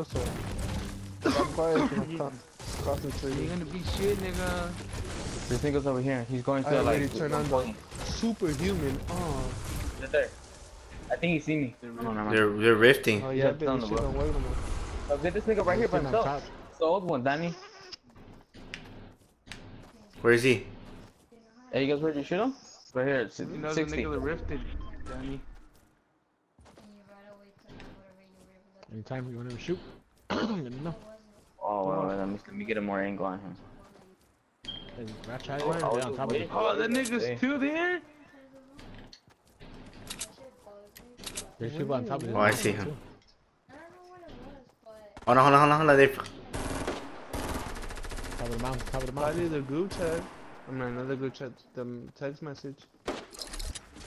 so I'm quiet. Concentrate. You're gonna be shit, nigga. This nigga's over here. He's going I to already like. turned on the superhuman. Oh. Right there. I think he see me. They're rifting. Oh yeah, Yeah, but down this the shit road. don't work no more. Oh, get this nigga right here by himself. It's the old one, Danny. Where is he? Hey, you guys ready to shoot him? Right here. It's You know the 60. nigga that rifted, Danny. Anytime you want to shoot, let me know. Oh, well, let me get a more angle on him. Hey, ratchet out there, on top of it. Oh, that nigga's still there? There's people on top of it. Oh, I see him. Hold on. They... Top of the mountain, top of the I mountain. did the group chat. I mean, another group chat. The text message.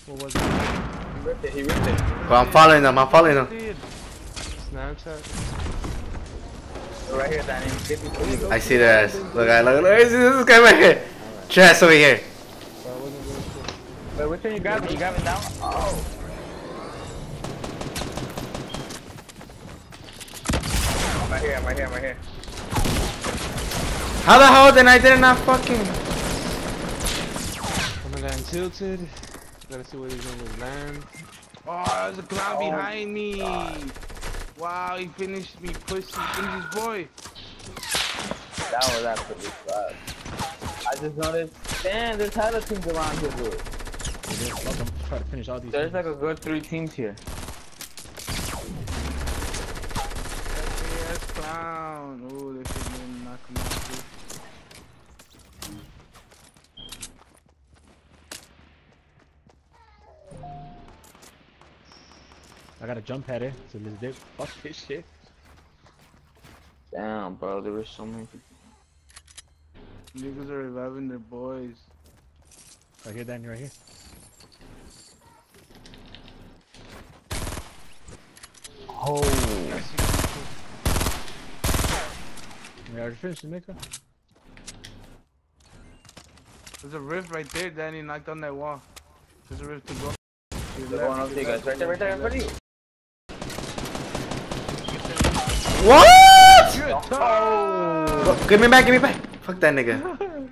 What was it? He ripped it. Oh, I'm following them. Snapchat. Right here, Danny. I see their ass. Look, I see this guy right here. Chest over here. But I wasn't going to. Wait, which one you grabbing? You grabbing down? Oh. I'm right here. How the hell did I not fucking? Oh my god, I'm tilted. Gotta see where he's gonna land. Oh, there's a clown behind me. Wow, he finished me, pussy. Finished his boy. That was absolutely fast. I just noticed, damn, there's hella teams around here, dude. Try to finish all these. There's like a good 3 teams here. Yes, clown. Oh, they should knock him out, too. I got a jump pad here, so let's do. Fuck this shit. Damn, bro, there were so many people. Niggas are reviving their boys. Right here, Danny, right here. Oh. We already finished the nigga. There's a rift right there, Danny. Knocked on that wall. There's a rift to go. They're going up to you guys. Right there in front of you. What? Oh. Give me back. Fuck that nigga.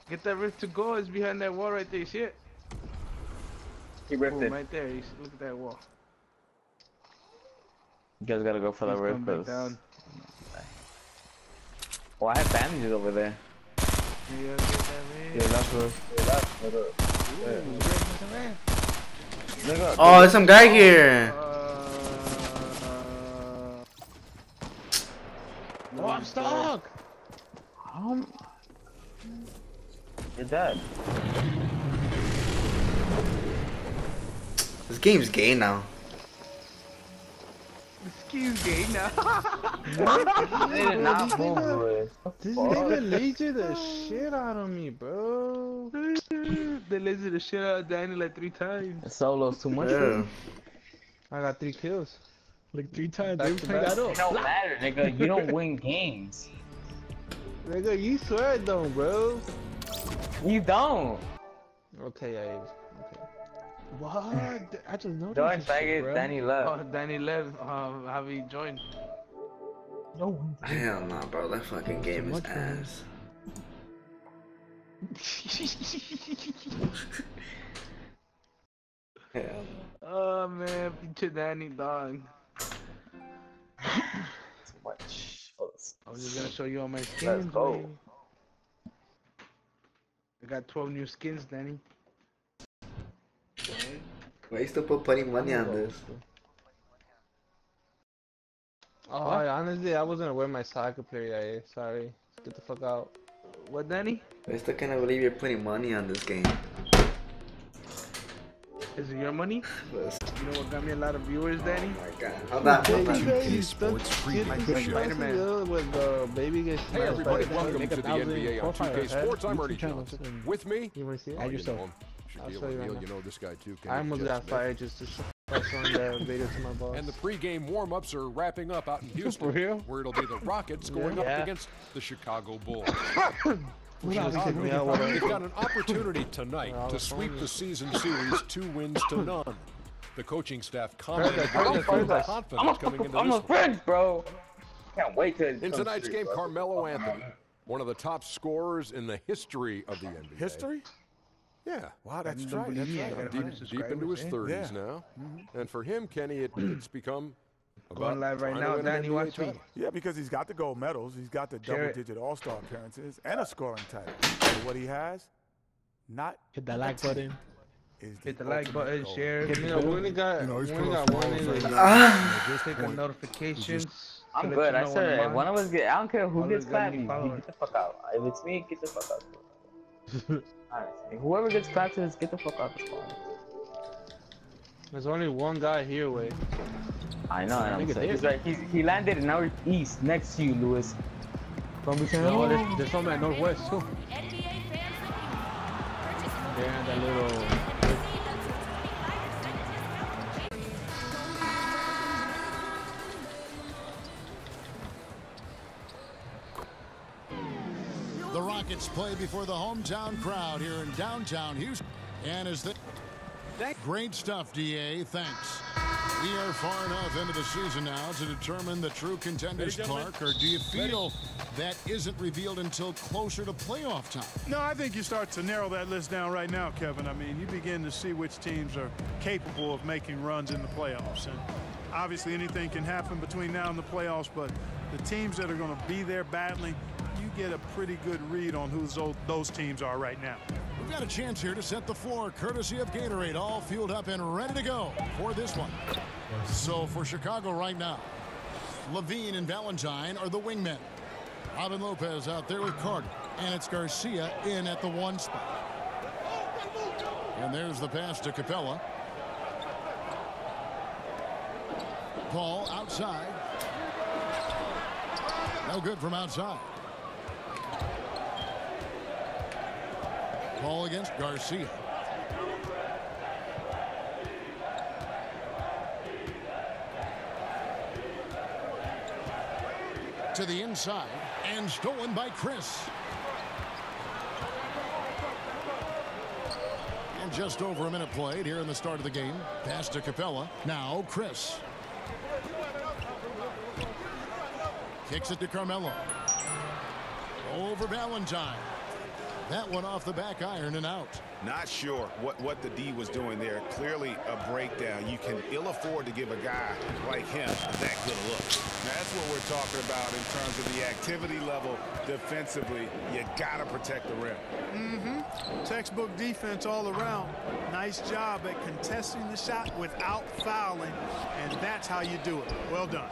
Get that rift to go. It's behind that wall right there. You see it? He ripped it. Right there. Look at that wall. You guys gotta go for that He's rip. coming back down. Oh, I have bandages over there. Yeah, get that rift. Yeah, that's what. Oh, there's some guy here. Oh, I'm stuck! You're dead. This game's gay now. Excuse me now. They did not move, bro. This nigga lasered the shit out of me, bro. They lasered the shit out of Danny like 3 times. Solo's too much. Yeah. I got 3 kills. Like 3 times, Back they to bring back. that It up. don't matter, nigga. You don't win games. Nigga, you swear it don't, bro. You don't. Okay, yeah. Okay. What? I just noticed Join this shit, faggot. bro. Danny left. Oh, Danny left. Have he joined? No one. Hell no, bro. That fucking game is much, man. ass. Hell. Oh man, pinche Danny dog. Too much. I was just gonna show you all my skins. Let's go. Man. I got 12 new skins, Danny. Why you still putting money on this? Oh, honestly, I wasn't aware my soccer player. Yeah, sorry. Get the fuck out. What, Danny? I still can't believe you're putting money on this game. Is it your money? Yes. You know what got me a lot of viewers, Danny? Oh my god. Hold on. Sports preview Spider-Man. With baby gets Hey everybody, Spider-Man. welcome to the NBA on 2K Sports. I'm Ernie channels. Johnson. With me, You wanna see it? Add yourself. should I'll be show able you to right deal. now. You know this guy too. I almost got fired just to show showing that video to my boss. And the pregame warm-ups are wrapping up out in Houston, For real? where it'll be the Rockets going Yeah. up against the Chicago Bulls. What else? Yeah, what They've got an opportunity tonight Well, to sweep the season series 2 wins to none. The coaching staff commented Paradise, on the Paradise. confidence coming into I'm a this one. French, bro. Can't wait till In tonight's game, Carmelo Anthony, one of the top scorers in the history of the NBA. History? Yeah. Wow, that's Don't right. That's believe me, I right. got 100 Deep into his subscribers, 30s now. And for him, Kenny, it's become Going live right trying to now, win an Danny, NBA watch me. title. Yeah, because he's got the gold medals. He's got the Share it. double-digit All-Star appearances and a scoring title. But what he has, not Hit that like button. is Hit the like ultimate button, goal. share. You know, we only got, You know, he's we put only up got one Hall of in Fame. the At this Click on point, notifications. I'm to good. let I you know said when if I'm one on. of us get. I don't care who Always gets got me clapped. You following. get the fuck out. If it's me, get the fuck out. Honestly, whoever gets clapped, just get the fuck out the spawn. There's only one guy here, wait. I know. And I'm Nigga saying, did. he's like he landed in northeast next to you, Lewis. Don't be saying, No, oh, there's some at Northwest too. Yeah, that little. The Rockets play before the hometown crowd here in downtown Houston. And as the great stuff, DA, thanks. We are far enough into the season now to determine the true contenders, Clark, or do you feel that isn't revealed until closer to playoff time? No, I think you start to narrow that list down right now, Kevin. I mean, you begin to see which teams are capable of making runs in the playoffs. And obviously anything can happen between now and the playoffs, but the teams that are going to be there battling, you get a pretty good read on who those teams are right now. We've got a chance here to set the floor, courtesy of Gatorade, all fueled up and ready to go for this one. So for Chicago right now, Levine and Valentine are the wingmen. Robin Lopez out there with Carter, and it's Garcia in at the 1 spot. And there's the pass to Capella. Paul outside. No good from outside. Paul against Garcia. To the inside and stolen by Chris. And just over a minute played here in the start of the game. Pass to Capella. Now Chris. Kicks it to Carmelo. Over Valentine. That one off the back iron and out. Not sure what the D was doing there. Clearly a breakdown. You can ill afford to give a guy like him that good a look. Now, that's what we're talking about in terms of the activity level defensively. You got to protect the rim. Textbook defense all around. Nice job at contesting the shot without fouling, and that's how you do it. Well done.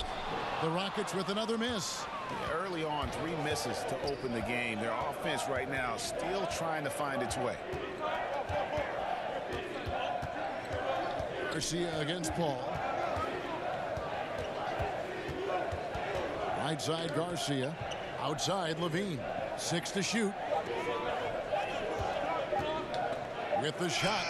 The Rockets with another miss. Early on, 3 misses to open the game. Their offense right now still trying to find its way. Garcia against Paul. Right side Garcia. Outside Levine. 6 to shoot. With the shot.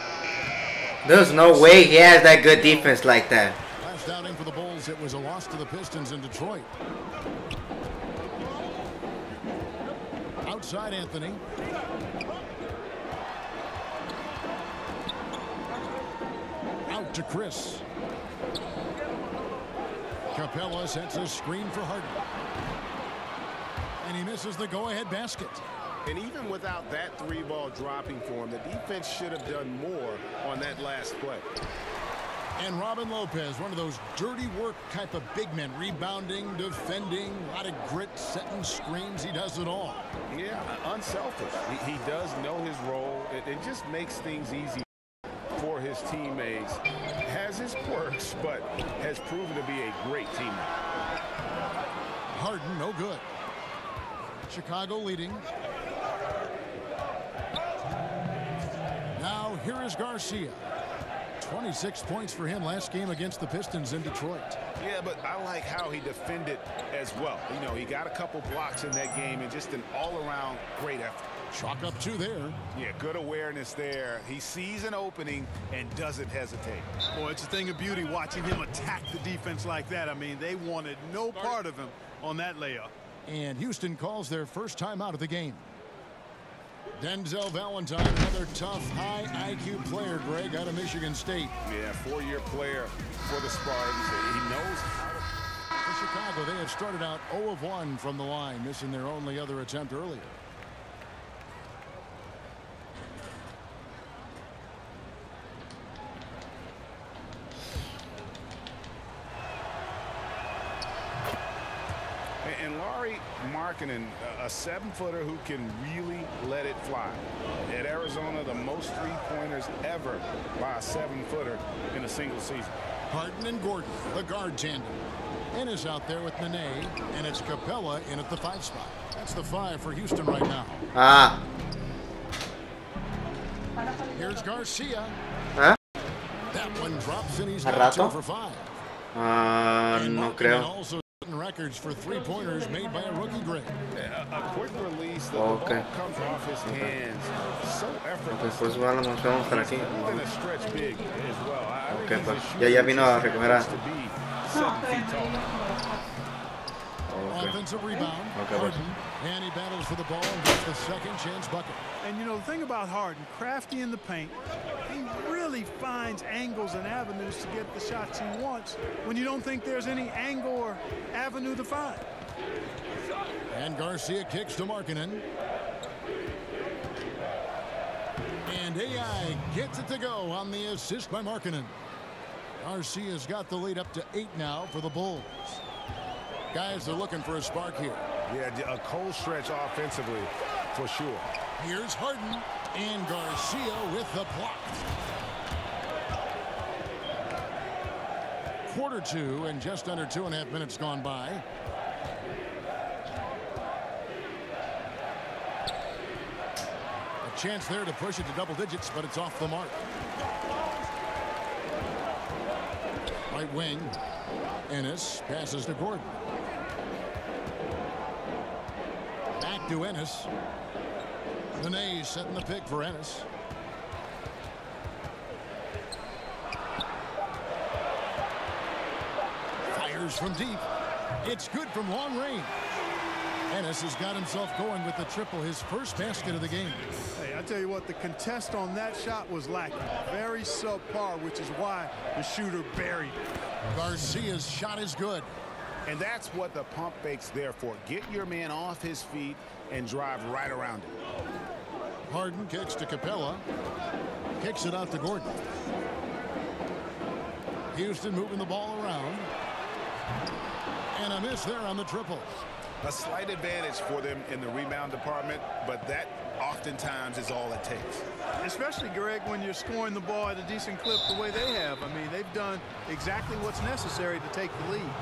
There's no way he has that good defense like that. Last outing for the Bulls, it was a loss to the Pistons in Detroit. Outside Anthony. Out to Chris. Capella sets a screen for Harden. And he misses the go-ahead basket. And even without that 3-ball dropping for him, the defense should have done more on that last play. And Robin Lopez, one of those dirty work type of big men, rebounding, defending, a lot of grit, setting screens. He does it all. Yeah, unselfish. He does know his role. It just makes things easy for his teammates. Has his quirks, but has proven to be a great teammate. Harden, no good. Chicago leading. Now here is Garcia. 26 points for him last game against the Pistons in Detroit. Yeah, but I like how he defended as well. You know, he got a couple blocks in that game and just an all-around great effort. Chalk up 2 there. Yeah, good awareness there. He sees an opening and doesn't hesitate. Boy, it's a thing of beauty watching him attack the defense like that. I mean, they wanted no part of him on that layup. And Houston calls their first time out of the game. Denzel Valentine, another tough, high IQ player, Greg, out of Michigan State. Yeah, 4-year player for the Spartans. He knows how to... For Chicago, they had started out 0 of 1 from the line, missing their only other attempt earlier. And Lauri Markkanen, a 7-footer who can really let it fly. At Arizona, the most three-pointers ever by a 7-footer in a single season. Harden and Gordon, the guard tandem. Ennis out there with Nene, and it's Capella in at the 5 spot. That's the 5 for Houston right now. Ah. Here's Garcia. ¿Eh? That one drops and he's ¿A got rato? 2 for 5. No Markkanen creo. also setting records for 3-pointers made by a rookie, Greg. A quick release, the Okay. ball comes off his hands so effortless. Pues bueno, vamos a estar aquí. And a stretch big as well. I Ok, think pues he's a ya shooter vino a recoger a... to be 7 feet tall. Okay. Offensive rebound. Okay, pues. Harden, and he battles for the ball and gets the second chance bucket. And you know, the thing about Harden, crafty in the paint, he really finds angles and avenues to get the shots he wants when you don't think there's any angle or avenue to find. And Garcia kicks to Markkanen. And AI gets it to go on the assist by Markkanen. Garcia's got the lead up to 8 now for the Bulls. Guys are looking for a spark here. Yeah, a cold stretch offensively for sure. Here's Harden and Garcia with the block. Quarter 2 and just under 2.5 minutes gone by. A chance there to push it to double digits, but it's off the mark. Right wing. Ennis passes to Gordon. Back to Ennis. Nene setting the pick for Ennis. Fires from deep. It's good from long range. Ennis has got himself going with the triple, his first basket of the game. Hey, I tell you what, the contest on that shot was lacking. Very subpar, which is why the shooter buried it. Garcia's shot is good. And that's what the pump fake's there for. Get your man off his feet and drive right around him. Harden kicks to Capella. Kicks it out to Gordon. Houston moving the ball around. And a miss there on the triple. A slight advantage for them in the rebound department, but that oftentimes is all it takes. Especially, Greg, when you're scoring the ball at a decent clip the way they have. I mean, they've done exactly what's necessary to take the lead.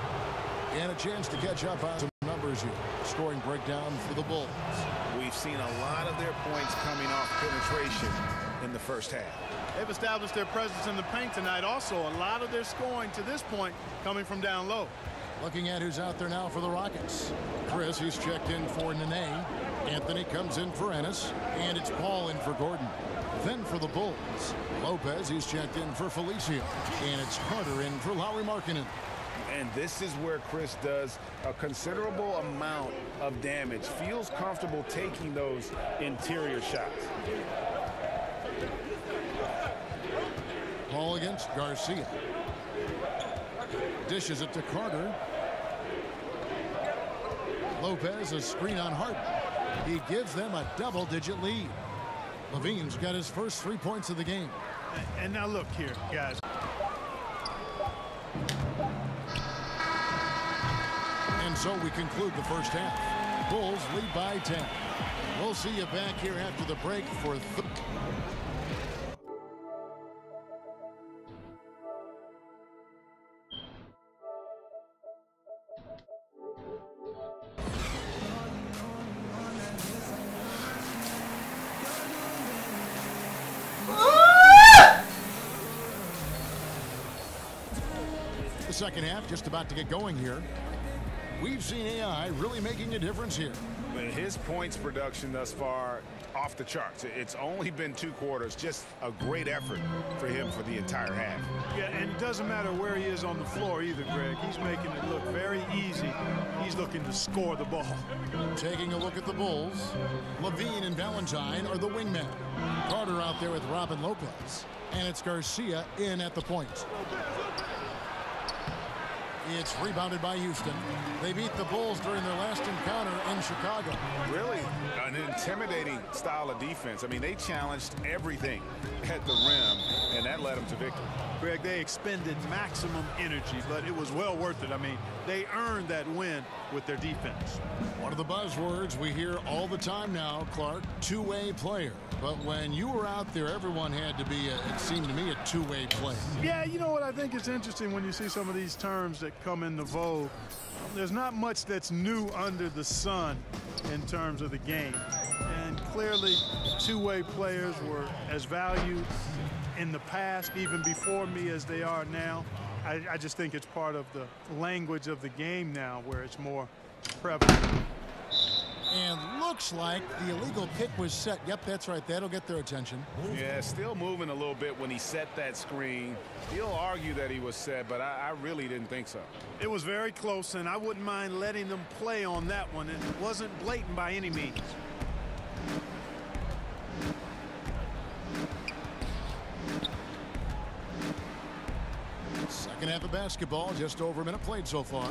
And a chance to catch up on some numbers here. Scoring breakdown for the Bulls. We've seen a lot of their points coming off penetration in the first half. They've established their presence in the paint tonight. Also, a lot of their scoring to this point coming from down low. Looking at who's out there now for the Rockets. Chris, he's checked in for Nene. Anthony comes in for Ennis. And it's Paul in for Gordon. Then for the Bulls, Lopez, he's checked in for Felicio. And it's Carter in for Lauri Markkanen. And this is where Chris does a considerable amount of damage. Feels comfortable taking those interior shots. Paul against Garcia. Dishes it to Carter. Lopez, a screen on Harden. He gives them a double-digit lead. Levine's got his first 3 points of the game. And now look here, guys. And so we conclude the first half. Bulls lead by 10. We'll see you back here after the break for the second half just about to get going here. We've seen AI really making a difference here. His points production thus far off the charts. It's only been 2 quarters. Just a great effort for him for the entire half. Yeah, and it doesn't matter where he is on the floor either, Greg. He's making it look very easy. He's looking to score the ball. Taking a look at the Bulls, Levine and Valentine are the wingmen. Carter out there with Robin Lopez. And it's Garcia in at the point. It's rebounded by Houston. They beat the Bulls during their last encounter in Chicago. Really an intimidating style of defense. I mean, they challenged everything at the rim, and that led them to victory. Greg, they expended maximum energy, but it was well worth it. I mean, they earned that win with their defense. One of the buzzwords we hear all the time now, Clark, two-way player. But when you were out there, everyone had to be, it seemed to me, a two-way player. Yeah, you know what I think is interesting when you see some of these terms that come into vogue. There's not much that's new under the sun in terms of the game. And clearly, two-way players were as valued in the past, even before me, as they are now. I just think it's part of the language of the game now where it's more prevalent. And looks like the illegal pick was set. Yep, that's right. That'll get their attention. Yeah, still moving a little bit when he set that screen. He'll argue that he was set, but I really didn't think so. It was very close, and I wouldn't mind letting them play on that one. It wasn't blatant by any means. Second half of basketball, just over a minute played so far.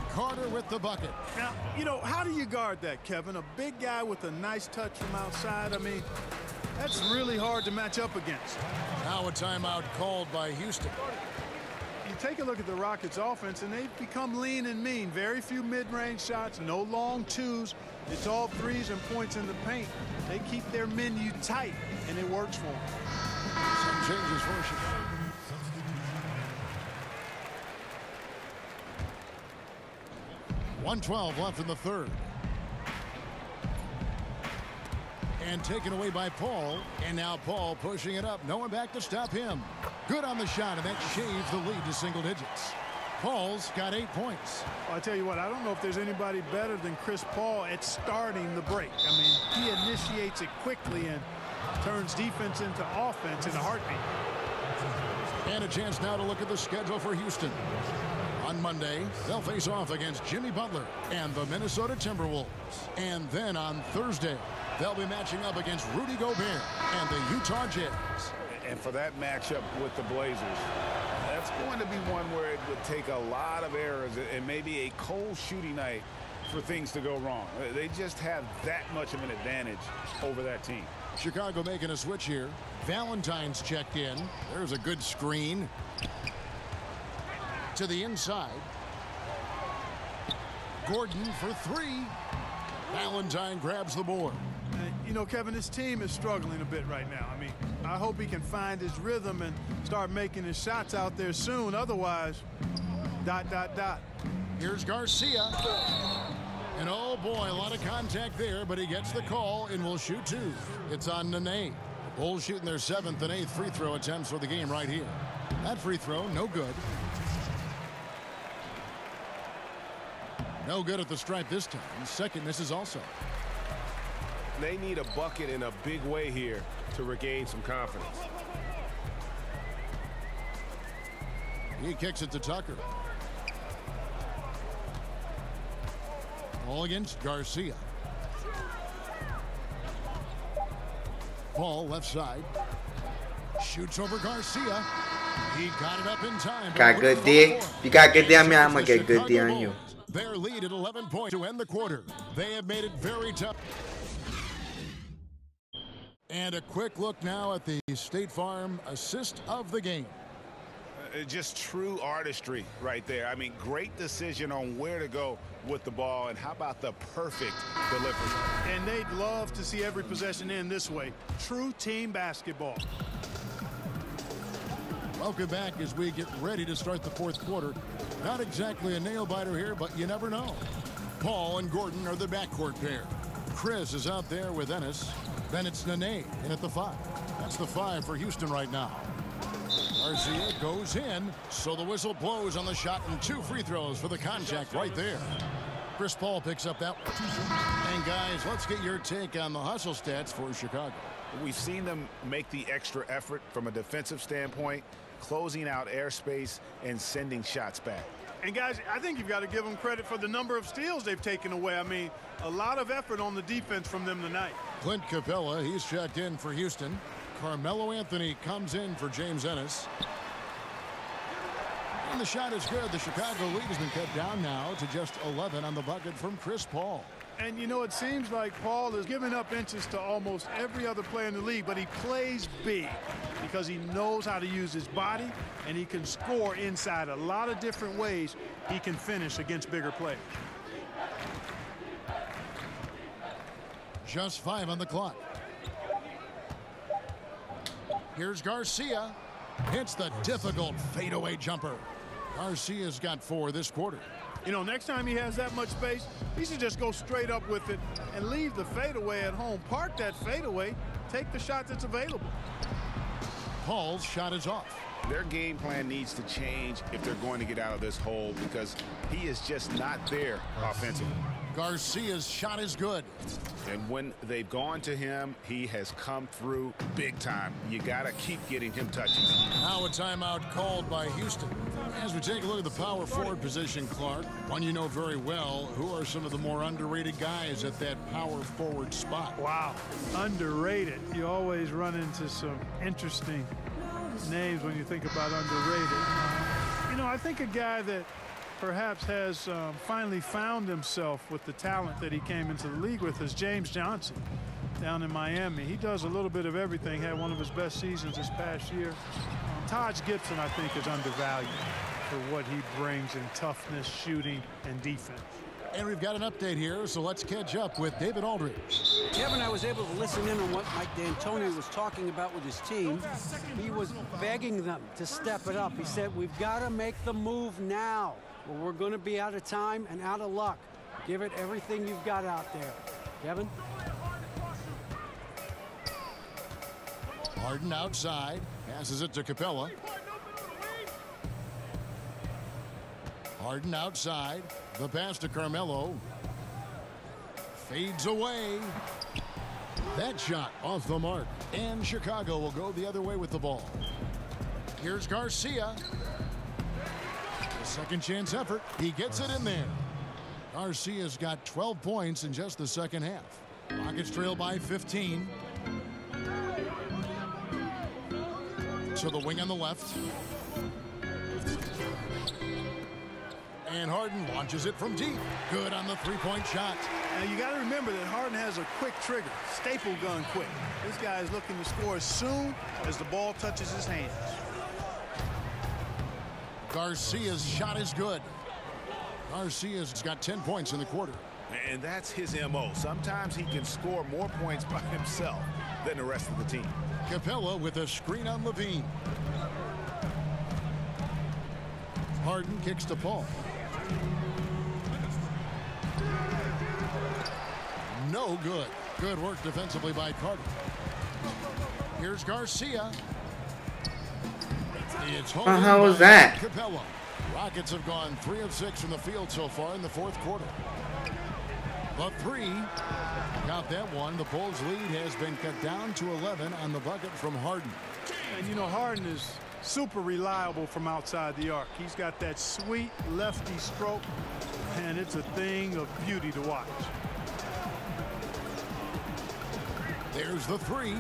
Carter with the bucket. Now, you know, how do you guard that, Kevin? A big guy with a nice touch from outside. I mean, that's really hard to match up against. Now a timeout called by Houston. You take a look at the Rockets offense, and they've become lean and mean. Very few mid-range shots, no long twos. It's all threes and points in the paint. They keep their menu tight, and it works for them. Some changes for Chicago. 1:12 left in the third. And taken away by Paul. And now Paul pushing it up. No one back to stop him. Good on the shot, and that shaves the lead to single digits. Paul's got 8 points. Well, I tell you what, I don't know if there's anybody better than Chris Paul at starting the break. I mean, he initiates it quickly and turns defense into offense in a heartbeat. And a chance now to look at the schedule for Houston. On Monday, they'll face off against Jimmy Butler and the Minnesota Timberwolves. And then on Thursday, they'll be matching up against Rudy Gobert and the Utah Jazz. And for that matchup with the Blazers, that's going to be one where it would take a lot of errors and maybe a cold shooting night for things to go wrong. They just have that much of an advantage over that team. Chicago making a switch here. Valentine's checked in. There's a good screen. To the inside. Gordon for three. Valentine grabs the board. You know, Kevin, this team is struggling a bit right now. I mean, I hope he can find his rhythm and start making his shots out there soon. Otherwise, ... Here's Garcia. And oh boy, a lot of contact there, but he gets the call and will shoot two. It's on Nene. The Bulls shooting their 7th and 8th free throw attempts for the game right here. That free throw, no good. No good at the stripe this time. Second misses also. They need a bucket in a big way here to regain some confidence. He kicks it to Tucker. All against Garcia. Paul left side. Shoots over Garcia. He got it up in time. Got good D. If you got good D on me, I'm going to get good D on you. Their lead at 11 points to end the quarter. They have made it very tough. And a quick look now at the State Farm assist of the game. Just true artistry right there. I mean, great decision on where to go with the ball, and how about the perfect delivery. And they'd love to see every possession end this way. True team basketball. Welcome back as we get ready to start the fourth quarter. Not exactly a nail-biter here, but you never know. Paul and Gordon are the backcourt pair. Chris is out there with Ennis. Then it's Nene in at the 5. That's the 5 for Houston right now. Garcia goes in, so the whistle blows on the shot, and 2 free throws for the contact right there. Chris Paul picks up that one. And guys, let's get your take on the hustle stats for Chicago. We've seen them make the extra effort from a defensive standpoint, closing out airspace and sending shots back. And guys, I think you've got to give them credit for the number of steals they've taken away. I mean, a lot of effort on the defense from them tonight. Clint Capella, he's checked in for Houston. Carmelo Anthony comes in for James Ennis. And the shot is good. The Chicago lead has been cut down now to just 11 on the bucket from Chris Paul. And, you know, it seems like Paul is giving up inches to almost every other player in the league, but he plays big because he knows how to use his body, and he can score inside a lot of different ways. He can finish against bigger players. Just 5 on the clock. Here's Garcia. Hits the difficult fadeaway jumper. Garcia's got 4 this quarter. You know, next time he has that much space, he should just go straight up with it and leave the fadeaway at home. Park that fadeaway, take the shot that's available. Paul's shot is off. Their game plan needs to change if they're going to get out of this hole because he is just not there offensively. Garcia's shot is good. And when they've gone to him, he has come through big time. You got to keep getting him touches. Now a timeout called by Houston. As we take a look at the power forward position, Clark, one you know very well, who are some of the more underrated guys at that power forward spot? Wow, underrated. You always run into some interesting names when you think about underrated. You know, I think a guy that perhaps has finally found himself with the talent that he came into the league with is James Johnson down in Miami. He does a little bit of everything, had one of his best seasons this past year. Taj Gibson, I think, is undervalued for what he brings in toughness, shooting, and defense. And we've got an update here, so let's catch up with David Aldridge. Kevin, I was able to listen in on what Mike D'Antoni was talking about with his team. He was begging them to step it up. He said, we've got to make the move now, or we're going to be out of time and out of luck. Give it everything you've got out there. Kevin? Harden outside, passes it to Capella. Harden outside, the pass to Carmelo. Fades away. That shot off the mark. And Chicago will go the other way with the ball. Here's Garcia. A second chance effort. He gets it in there. Garcia's got 12 points in just the second half. Rockets trail by 15. To the wing on the left. And Harden launches it from deep. Good on the three-point shot. Now you got to remember that Harden has a quick trigger, staple gun quick. This guy is looking to score as soon as the ball touches his hands. Garcia's shot is good. Garcia's got 10 points in the quarter. And that's his MO. Sometimes he can score more points by himself than the rest of the team. Capella with a screen on Levine. Harden kicks to Paul. No good. Good work defensively by Carter. Here's Garcia. It's how was that? Capella. Rockets have gone 3 of 6 from the field so far in the fourth quarter. The three. Got that one. The Bulls' lead has been cut down to 11 on the bucket from Harden. And you know, Harden is super reliable from outside the arc. He's got that sweet lefty stroke, and it's a thing of beauty to watch. There's the three.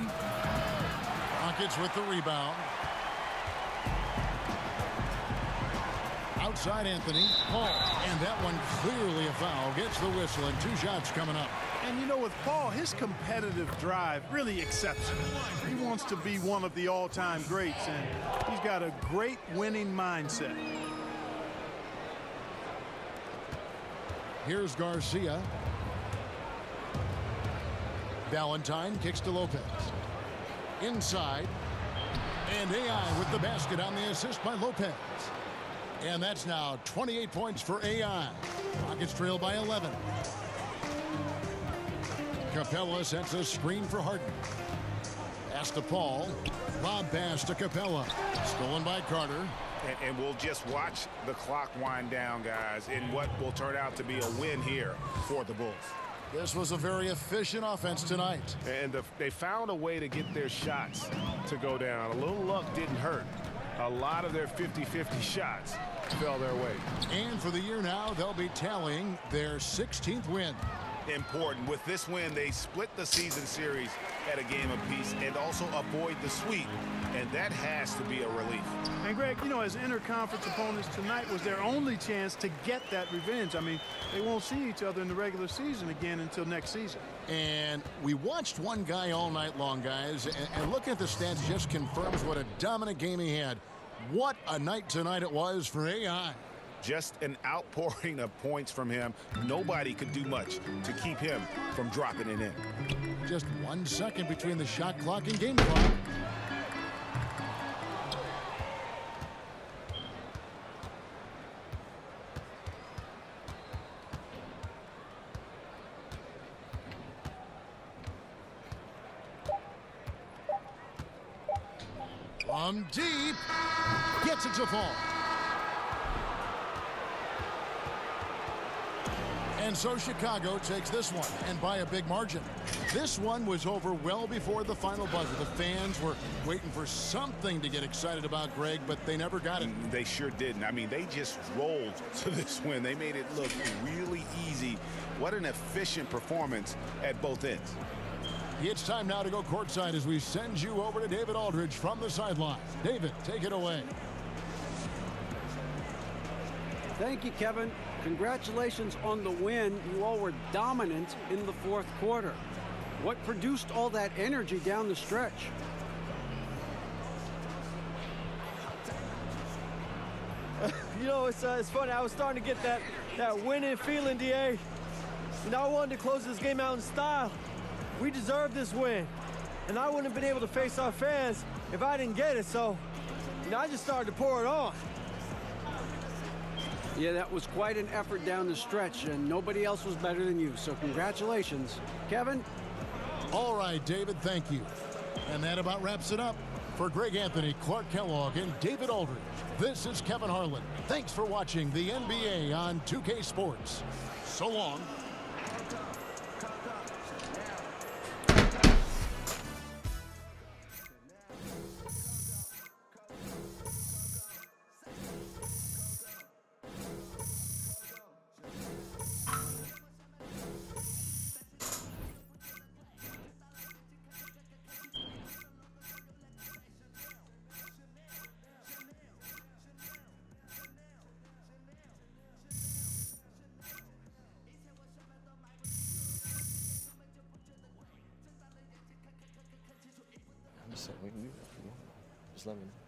Rockets with the rebound. Outside Anthony. Paul. And that one clearly a foul. Gets the whistle and 2 shots coming up. And you know, with Paul, his competitive drive really exceptional. He wants to be one of the all-time greats, and he's got a great winning mindset. Here's Garcia. Valentine kicks to Lopez. Inside. And AI with the basket on the assist by Lopez. And that's now 28 points for AI. Rockets trail by 11. Capella sets a screen for Harden. Pass to Paul. Lob pass to Capella. Stolen by Carter. And we'll just watch the clock wind down, guys, in what will turn out to be a win here for the Bulls. This was a very efficient offense tonight. And they found a way to get their shots to go down. A little luck didn't hurt. A lot of their 50-50 shots fell their way. And for the year now, they'll be tallying their 16th win. Important. With this win, they split the season series at a game apiece and also avoid the sweep. And that has to be a relief. And Greg, you know, as interconference opponents, tonight was their only chance to get that revenge. I mean, they won't see each other in the regular season again until next season. And we watched one guy all night long, guys, and looking at the stats just confirms what a dominant game he had. What a night tonight it was for AI. Just an outpouring of points from him. Nobody could do much to keep him from dropping it in. Just 1 second between the shot clock and game clock. From deep, gets it to fall. And so Chicago takes this one, and by a big margin. This one was over well before the final buzzer. The fans were waiting for something to get excited about, Greg, but they never got it. They sure didn't. I mean, they just rolled to this win. They made it look really easy. What an efficient performance at both ends. It's time now to go courtside as we send you over to David Aldridge from the sideline. David, take it away. Thank you, Kevin. Congratulations on the win. You all were dominant in the fourth quarter. What produced all that energy down the stretch? You know, it's funny. I was starting to get that winning feeling, DA. And I wanted to close this game out in style. We deserve this win. And I wouldn't have been able to face our fans if I didn't get it. So, you know, I just started to pour it on. Yeah, that was quite an effort down the stretch, and nobody else was better than you. So congratulations. Kevin? All right, David, thank you. And that about wraps it up. For Greg Anthony, Clark Kellogg, and David Aldridge, this is Kevin Harlan. Thanks for watching the NBA on 2K Sports. So long. We can do that if you want. Just let me know.